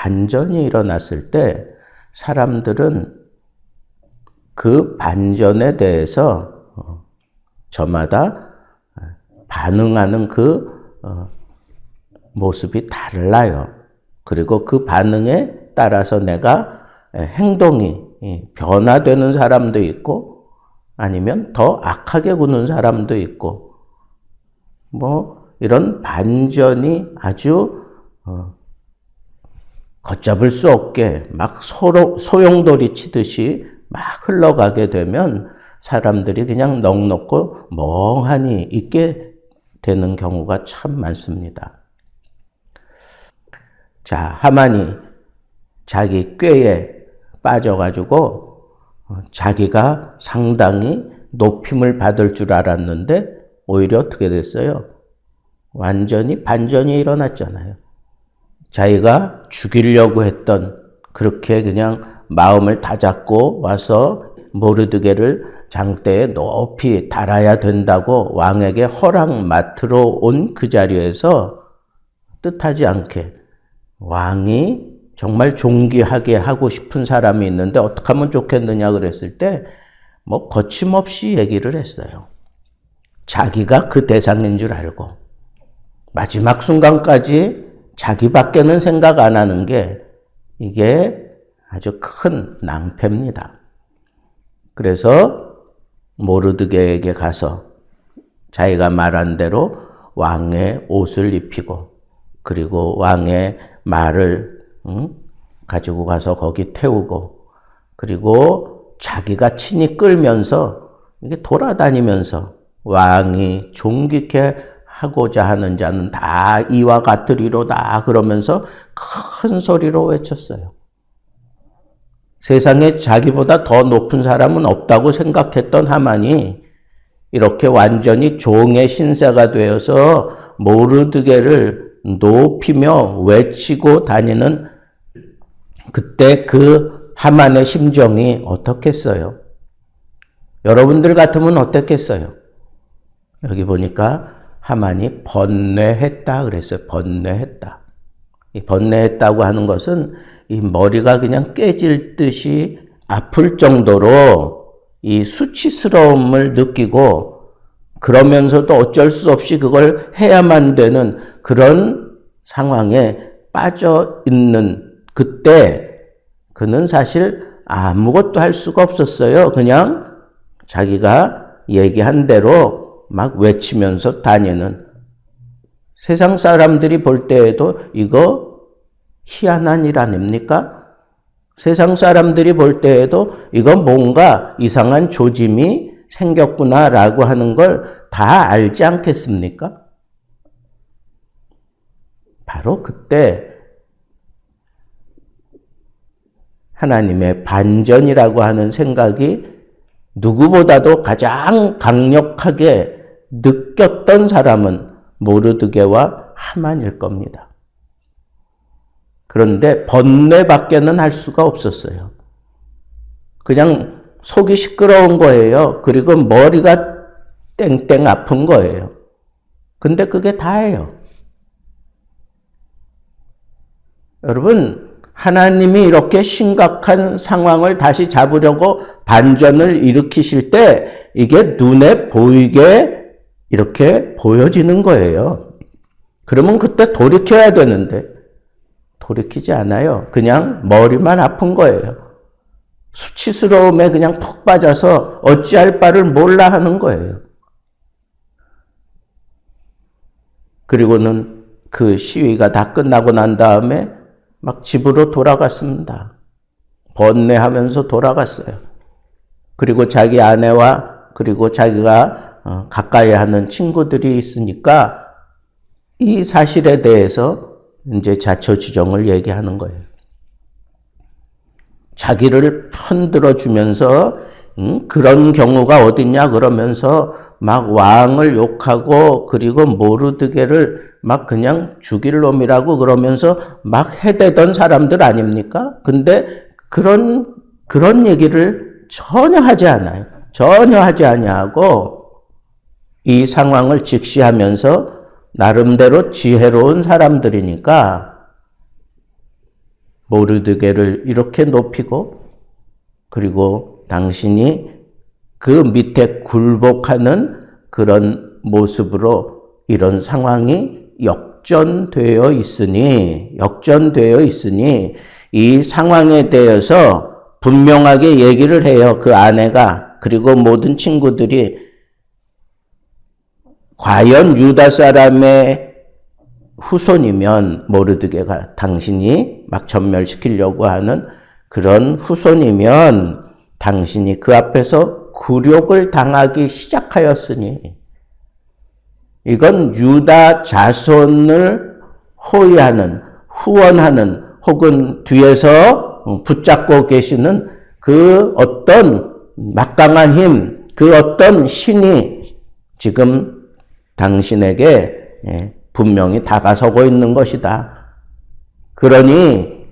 반전이 일어났을 때 사람들은 그 반전에 대해서 저마다 반응하는 그 모습이 달라요. 그리고 그 반응에 따라서 내가 행동이 변화되는 사람도 있고 아니면 더 악하게 구는 사람도 있고 이런 반전이 아주 걷잡을 수 없게 막 소용돌이 치듯이 막 흘러가게 되면 사람들이 그냥 넋놓고 멍하니 있게 되는 경우가 참 많습니다. 자, 하만이 자기 꾀에 빠져가지고 자기가 상당히 높임을 받을 줄 알았는데 오히려 어떻게 됐어요? 완전히 반전이 일어났잖아요. 자기가 죽이려고 했던 그렇게 그냥 마음을 다잡고 와서 모르드게를 장대에 높이 달아야 된다고 왕에게 허락 맡으러 온 그 자리에서 뜻하지 않게 왕이 정말 존귀하게 하고 싶은 사람이 있는데 어떻게 하면 좋겠느냐 그랬을 때 거침없이 얘기를 했어요. 자기가 그 대상인 줄 알고 마지막 순간까지 자기밖에는 생각 안 하는 게 이게 아주 큰 낭패입니다. 그래서 모르드게에게 가서 자기가 말한 대로 왕의 옷을 입히고 그리고 왕의 말을 가지고 가서 거기 태우고 그리고 자기가 친히 끌면서 이게 돌아다니면서 왕이 존귀케 하고자 하는 자는 다 이와 같으리로다 그러면서 큰 소리로 외쳤어요. 세상에 자기보다 더 높은 사람은 없다고 생각했던 하만이 이렇게 완전히 종의 신세가 되어서 모르드게를 높이며 외치고 다니는 그때 그 하만의 심정이 어떻겠어요? 여러분들 같으면 어떻겠어요? 여기 보니까 하만이 번뇌했다 그랬어요. 번뇌했다. 이 번뇌했다고 하는 것은 이 머리가 그냥 깨질 듯이 아플 정도로 이 수치스러움을 느끼고 그러면서도 어쩔 수 없이 그걸 해야만 되는 그런 상황에 빠져 있는 그때 그는 사실 아무것도 할 수가 없었어요. 그냥 자기가 얘기한 대로 막 외치면서 다니는 세상 사람들이 볼 때에도 이거 희한한 일 아닙니까? 세상 사람들이 볼 때에도 이건 뭔가 이상한 조짐이 생겼구나라고 하는 걸 다 알지 않겠습니까? 바로 그때 하나님의 반전이라고 하는 생각이 누구보다도 가장 강력하게 느꼈던 사람은 모르드게와 하만일 겁니다. 그런데 번뇌밖에는 할 수가 없었어요. 그냥 속이 시끄러운 거예요. 그리고 머리가 땡땡 아픈 거예요. 근데 그게 다예요. 여러분, 하나님이 이렇게 심각한 상황을 다시 잡으려고 반전을 일으키실 때 이게 눈에 보이게 이렇게 보여지는 거예요. 그러면 그때 돌이켜야 되는데 돌이키지 않아요. 그냥 머리만 아픈 거예요. 수치스러움에 그냥 푹 빠져서 어찌할 바를 몰라 하는 거예요. 그리고는 그 시위가 다 끝나고 난 다음에 막 집으로 돌아갔습니다. 번뇌하면서 돌아갔어요. 그리고 자기 아내와 그리고 자기가 가까이 하는 친구들이 있으니까 이 사실에 대해서 이제 자초지종을 얘기하는 거예요. 자기를 편들어 주면서 그런 경우가 어딨냐 그러면서 막 왕을 욕하고 그리고 모르드게를 막 그냥 죽일 놈이라고 그러면서 막 해대던 사람들 아닙니까? 근데 그런 얘기를 전혀 하지 않아요. 전혀 하지 아니하고 이 상황을 직시하면서 나름대로 지혜로운 사람들이니까 모르드게를 이렇게 높이고 그리고 당신이 그 밑에 굴복하는 그런 모습으로 이런 상황이 역전되어 있으니 이 상황에 대해서 분명하게 얘기를 해요. 그 아내가 그리고 모든 친구들이 과연 유다 사람의 후손이면 모르드게가 당신이 막 전멸시키려고 하는 그런 후손이면 당신이 그 앞에서 굴욕을 당하기 시작하였으니 이건 유다 자손을 호위하는 후원하는 혹은 뒤에서 붙잡고 계시는 그 어떤 막강한 힘, 그 어떤 신이 지금 당신에게 분명히 다가서고 있는 것이다. 그러니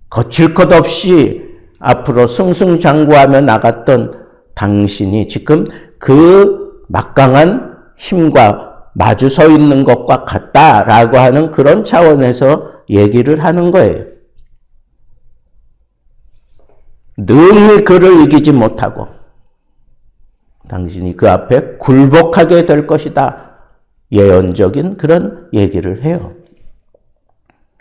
거칠 것 없이 앞으로 승승장구하며 나갔던 당신이 지금 그 막강한 힘과 마주 서 있는 것과 같다라고 하는 그런 차원에서 얘기를 하는 거예요. 능히 그를 이기지 못하고 당신이 그 앞에 굴복하게 될 것이다. 예언적인 그런 얘기를 해요.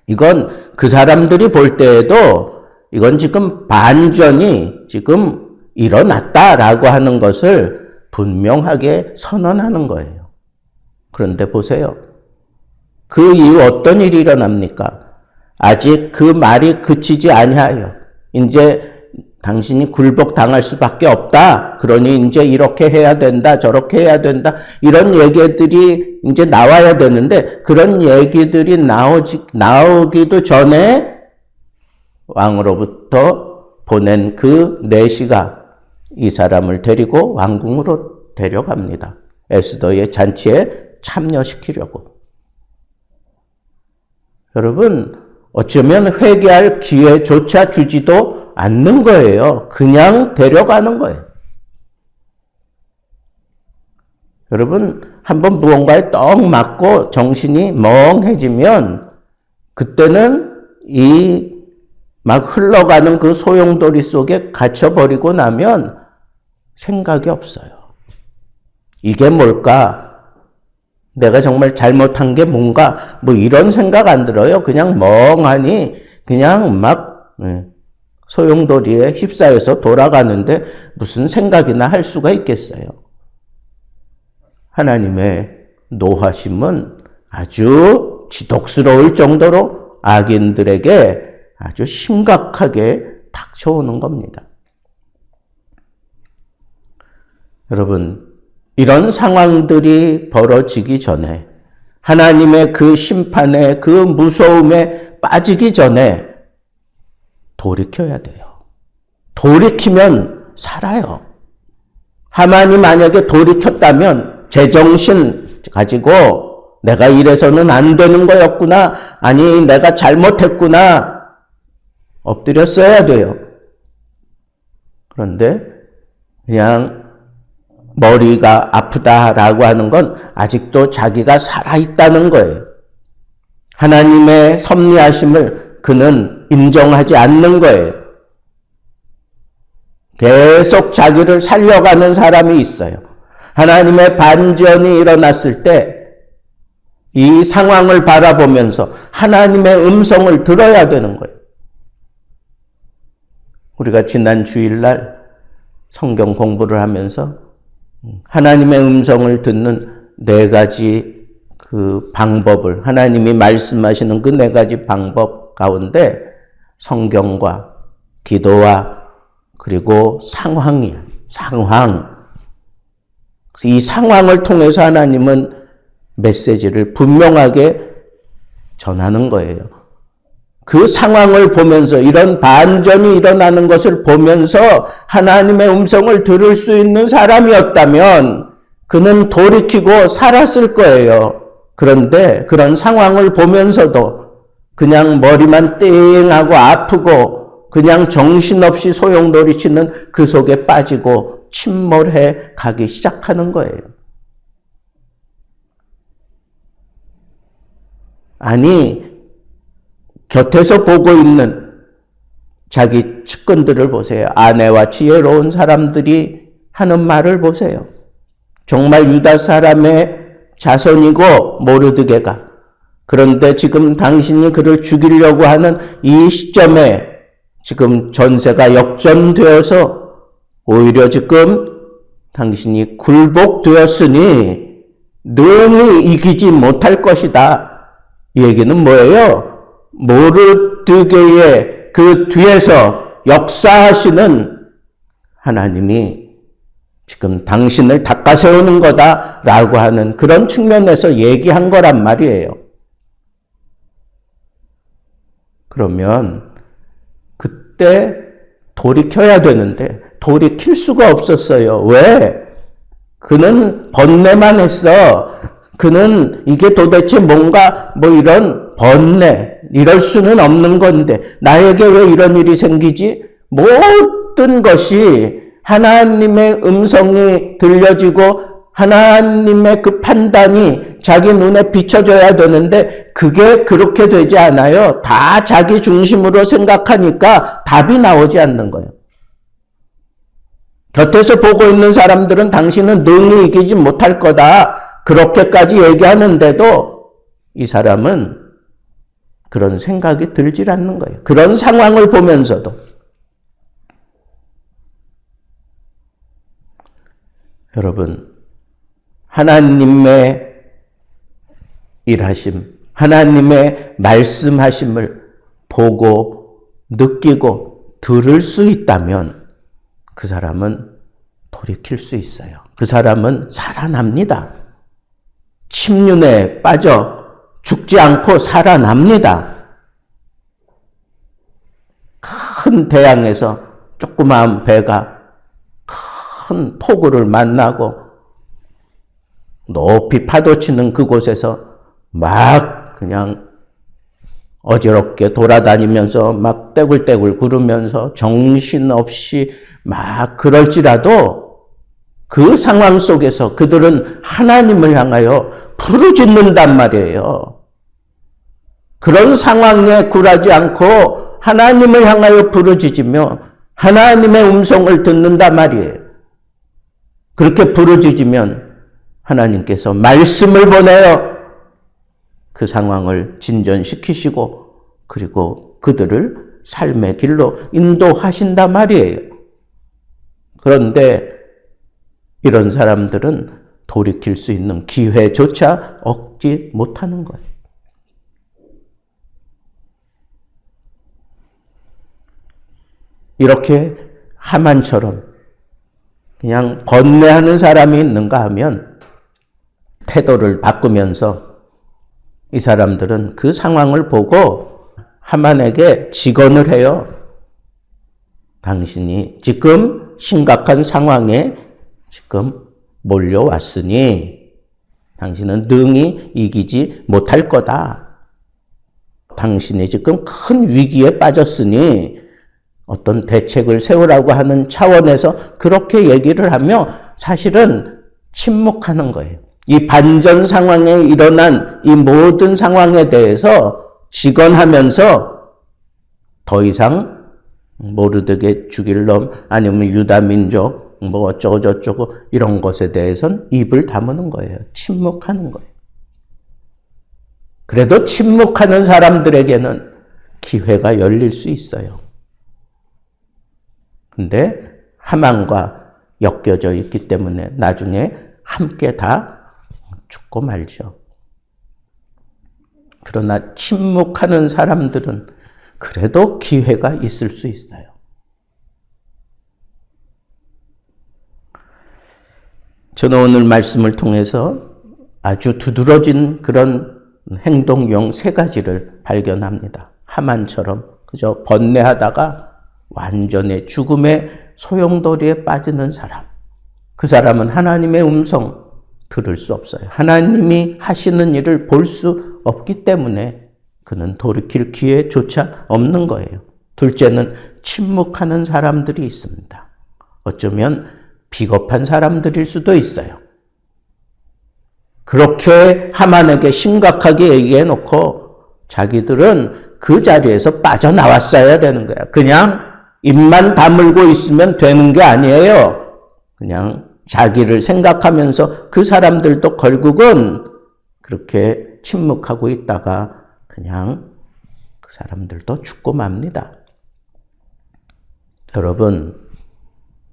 이건 그 사람들이 볼 때에도 이건 지금 반전이 지금 일어났다라고 하는 것을 분명하게 선언하는 거예요. 그런데 보세요. 그 이후 어떤 일이 일어납니까? 아직 그 말이 그치지 아니하여 이제 당신이 굴복당할 수밖에 없다. 그러니 이제 이렇게 해야 된다. 저렇게 해야 된다. 이런 얘기들이 이제 나와야 되는데 그런 얘기들이 나오기도 전에 왕으로부터 보낸 그 내시가 이 사람을 데리고 왕궁으로 데려갑니다. 에스더의 잔치에 참여시키려고. 여러분, 어쩌면 회개할 기회조차 주지도 않는 거예요. 그냥 데려가는 거예요. 여러분, 한번 무언가에 떡 맞고 정신이 멍해지면 그때는 이 막 흘러가는 그 소용돌이 속에 갇혀버리고 나면 생각이 없어요. 이게 뭘까? 내가 정말 잘못한 게 뭔가 뭐 이런 생각 안 들어요. 그냥 멍하니 그냥 막 소용돌이에 휩싸여서 돌아가는데 무슨 생각이나 할 수가 있겠어요. 하나님의 노하심은 아주 지독스러울 정도로 악인들에게 아주 심각하게 닥쳐오는 겁니다. 여러분, 이런 상황들이 벌어지기 전에 하나님의 그 심판에 그 무서움에 빠지기 전에 돌이켜야 돼요. 돌이키면 살아요. 하만이 만약에 돌이켰다면 제정신 가지고 내가 이래서는 안 되는 거였구나. 아니 내가 잘못했구나. 엎드렸어야 돼요. 그런데 그냥 머리가 아프다라고 하는 건 아직도 자기가 살아있다는 거예요. 하나님의 섭리하심을 그는 인정하지 않는 거예요. 계속 자기를 살려가는 사람이 있어요. 하나님의 반전이 일어났을 때 이 상황을 바라보면서 하나님의 음성을 들어야 되는 거예요. 우리가 지난 주일날 성경 공부를 하면서 하나님의 음성을 듣는 4가지 그 방법을 하나님이 말씀하시는 그 4가지 방법 가운데 성경과 기도와 그리고 상황이야. 상황. 이 상황을 통해서 하나님은 메시지를 분명하게 전하는 거예요. 그 상황을 보면서 이런 반전이 일어나는 것을 보면서 하나님의 음성을 들을 수 있는 사람이었다면 그는 돌이키고 살았을 거예요. 그런데 그런 상황을 보면서도 그냥 머리만 띵하고 아프고 그냥 정신없이 소용돌이 치는 그 속에 빠지고 침몰해 가기 시작하는 거예요. 아니 곁에서 보고 있는 자기 측근들을 보세요. 아내와 지혜로운 사람들이 하는 말을 보세요. 정말 유다 사람의 자손이고 모르드게가. 그런데 지금 당신이 그를 죽이려고 하는 이 시점에 지금 전세가 역전되어서 오히려 지금 당신이 굴복되었으니 능히 이기지 못할 것이다. 이 얘기는 뭐예요? 모르드게의 그 뒤에서 역사하시는 하나님이 지금 당신을 닦아세우는 거다라고 하는 그런 측면에서 얘기한 거란 말이에요. 그러면 그때 돌이켜야 되는데 돌이킬 수가 없었어요. 왜? 그는 번뇌만 했어. 그는 이게 도대체 뭔가 이런 번뇌, 이럴 수는 없는 건데 나에게 왜 이런 일이 생기지? 모든 것이 하나님의 음성이 들려지고 하나님의 그 판단이 자기 눈에 비춰져야 되는데 그게 그렇게 되지 않아요. 다 자기 중심으로 생각하니까 답이 나오지 않는 거예요. 곁에서 보고 있는 사람들은 당신은 능히 이기지 못할 거다. 그렇게까지 얘기하는데도 이 사람은 그런 생각이 들질 않는 거예요. 그런 상황을 보면서도. 여러분, 하나님의 일하심, 하나님의 말씀하심을 보고 느끼고 들을 수 있다면 그 사람은 돌이킬 수 있어요. 그 사람은 살아납니다. 침륜에 빠져 죽지 않고 살아납니다. 큰 대양에서 조그마한 배가 큰 폭우를 만나고 높이 파도치는 그곳에서 막 그냥 어지럽게 돌아다니면서 막 떼굴떼굴 구르면서 정신없이 막 그럴지라도 그 상황 속에서 그들은 하나님을 향하여 부르짖는단 말이에요. 그런 상황에 굴하지 않고 하나님을 향하여 부르짖으며 하나님의 음성을 듣는단 말이에요. 그렇게 부르짖으면 하나님께서 말씀을 보내어 그 상황을 진전시키시고 그리고 그들을 삶의 길로 인도하신단 말이에요. 그런데 이런 사람들은 돌이킬 수 있는 기회조차 얻지 못하는 거예요. 이렇게 하만처럼 그냥 번뇌하는 사람이 있는가 하면 태도를 바꾸면서 이 사람들은 그 상황을 보고 하만에게 직언을 해요. 당신이 지금 심각한 상황에 지금 몰려왔으니 당신은 능히 이기지 못할 거다. 당신이 지금 큰 위기에 빠졌으니 어떤 대책을 세우라고 하는 차원에서 그렇게 얘기를 하며 사실은 침묵하는 거예요. 이 반전 상황에 일어난 이 모든 상황에 대해서 직언하면서 더 이상 모르드게 죽일 놈 아니면 유다 민족 어쩌고 저쩌고 이런 것에 대해서는 입을 다무는 거예요. 침묵하는 거예요. 그래도 침묵하는 사람들에게는 기회가 열릴 수 있어요. 근데 하만과 엮여져 있기 때문에 나중에 함께 다 죽고 말죠. 그러나 침묵하는 사람들은 그래도 기회가 있을 수 있어요. 저는 오늘 말씀을 통해서 아주 두드러진 그런 행동용 3가지를 발견합니다. 하만처럼 그저 번뇌하다가 완전히 죽음의 소용돌이에 빠지는 사람. 그 사람은 하나님의 음성 들을 수 없어요. 하나님이 하시는 일을 볼 수 없기 때문에 그는 돌이킬 기회조차 없는 거예요. 둘째는 침묵하는 사람들이 있습니다. 어쩌면 비겁한 사람들일 수도 있어요. 그렇게 하만에게 심각하게 얘기해 놓고 자기들은 그 자리에서 빠져나왔어야 되는 거야. 그냥 입만 다물고 있으면 되는 게 아니에요. 그냥 자기를 생각하면서 그 사람들도 결국은 그렇게 침묵하고 있다가 그냥 그 사람들도 죽고 맙니다. 여러분,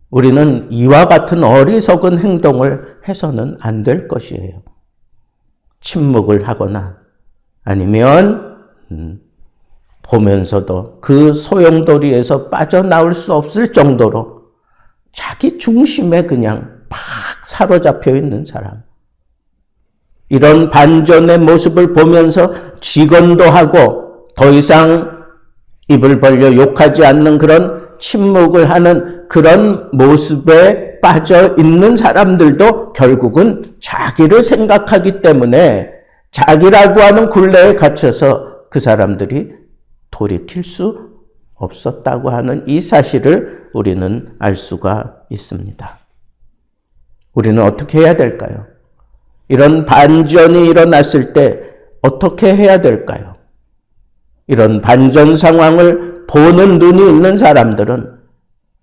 우리는 이와 같은 어리석은 행동을 해서는 안 될 것이에요. 침묵을 하거나 아니면 보면서도 그 소용돌이에서 빠져나올 수 없을 정도로 자기 중심에 그냥 팍 사로잡혀 있는 사람. 이런 반전의 모습을 보면서 직언도 하고 더 이상 입을 벌려 욕하지 않는 그런 침묵을 하는 그런 모습에 빠져 있는 사람들도 결국은 자기를 생각하기 때문에 자기라고 하는 굴레에 갇혀서 그 사람들이 돌이킬 수 없었다고 하는 이 사실을 우리는 알 수가 있습니다. 우리는 어떻게 해야 될까요? 이런 반전이 일어났을 때 어떻게 해야 될까요? 이런 반전 상황을 보는 눈이 있는 사람들은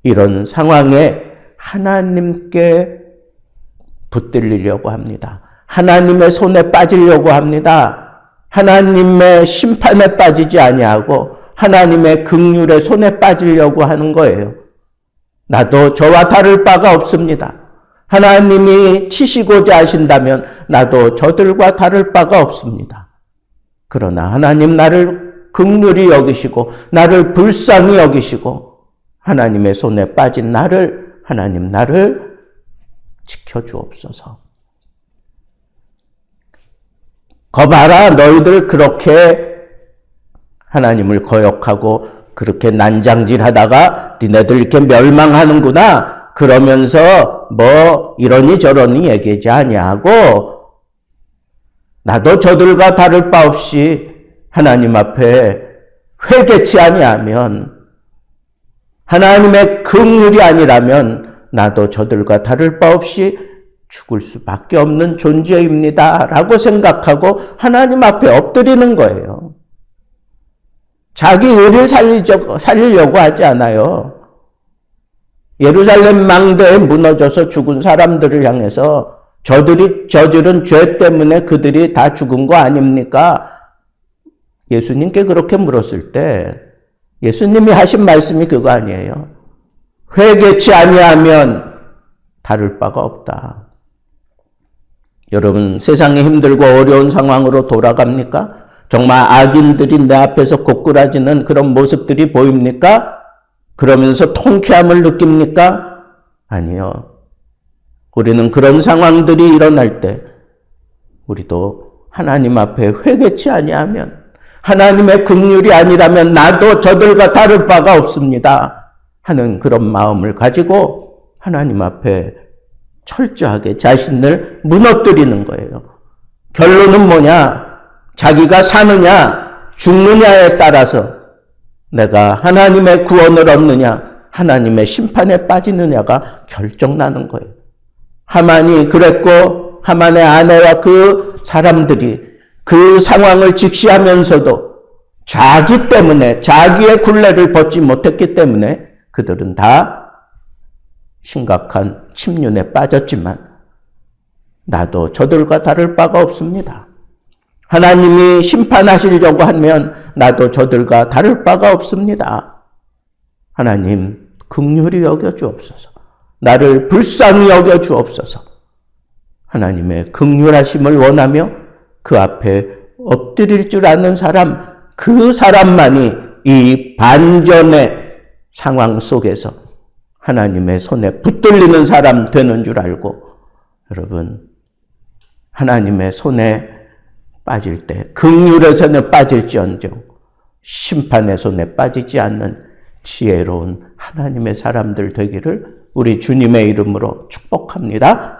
이런 상황에 하나님께 붙들리려고 합니다. 하나님의 손에 빠지려고 합니다. 하나님의 심판에 빠지지 아니하고 하나님의 긍휼의 손에 빠지려고 하는 거예요. 나도 저와 다를 바가 없습니다. 하나님이 치시고자 하신다면 나도 저들과 다를 바가 없습니다. 그러나 하나님 나를 긍휼히 여기시고 나를 불쌍히 여기시고 하나님의 손에 빠진 하나님 나를 지켜주옵소서. 거봐라, 너희들 그렇게 하나님을 거역하고 그렇게 난장질하다가 니네들 이렇게 멸망하는구나. 그러면서 뭐 이러니 저러니 얘기하지 아니하고 나도 저들과 다를 바 없이 하나님 앞에 회개치 아니하면 하나님의 긍휼이 아니라면 나도 저들과 다를 바 없이 죽을 수밖에 없는 존재입니다. 라고 생각하고 하나님 앞에 엎드리는 거예요. 자기 의를 살리려고 하지 않아요. 예루살렘 망대에 무너져서 죽은 사람들을 향해서 저들이 저지른 죄 때문에 그들이 다 죽은 거 아닙니까? 예수님께 그렇게 물었을 때 예수님이 하신 말씀이 그거 아니에요. 회개치 아니하면 다를 바가 없다. 여러분, 세상이 힘들고 어려운 상황으로 돌아갑니까? 정말 악인들이 내 앞에서 고꾸라지는 그런 모습들이 보입니까? 그러면서 통쾌함을 느낍니까? 아니요. 우리는 그런 상황들이 일어날 때 우리도 하나님 앞에 회개치 아니하면 하나님의 긍휼이 아니라면 나도 저들과 다를 바가 없습니다 하는 그런 마음을 가지고 하나님 앞에 철저하게 자신을 무너뜨리는 거예요. 결론은 뭐냐? 자기가 사느냐 죽느냐에 따라서 내가 하나님의 구원을 얻느냐 하나님의 심판에 빠지느냐가 결정나는 거예요. 하만이 그랬고 하만의 아내와 그 사람들이 그 상황을 직시하면서도 자기 때문에 자기의 굴레를 벗지 못했기 때문에 그들은 다 심각한 침륜에 빠졌지만 나도 저들과 다를 바가 없습니다. 하나님이 심판하시려고 하면 나도 저들과 다를 바가 없습니다. 하나님 긍휼히 여겨주옵소서. 나를 불쌍히 여겨주옵소서. 하나님의 긍휼하심을 원하며 그 앞에 엎드릴 줄 아는 사람, 그 사람만이 이 반전의 상황 속에서 하나님의 손에 붙들리는 사람 되는 줄 알고 여러분 하나님의 손에 빠질 때 긍휼의 손에 빠질지언정 심판의 손에 빠지지 않는 지혜로운 하나님의 사람들 되기를 우리 주님의 이름으로 축복합니다.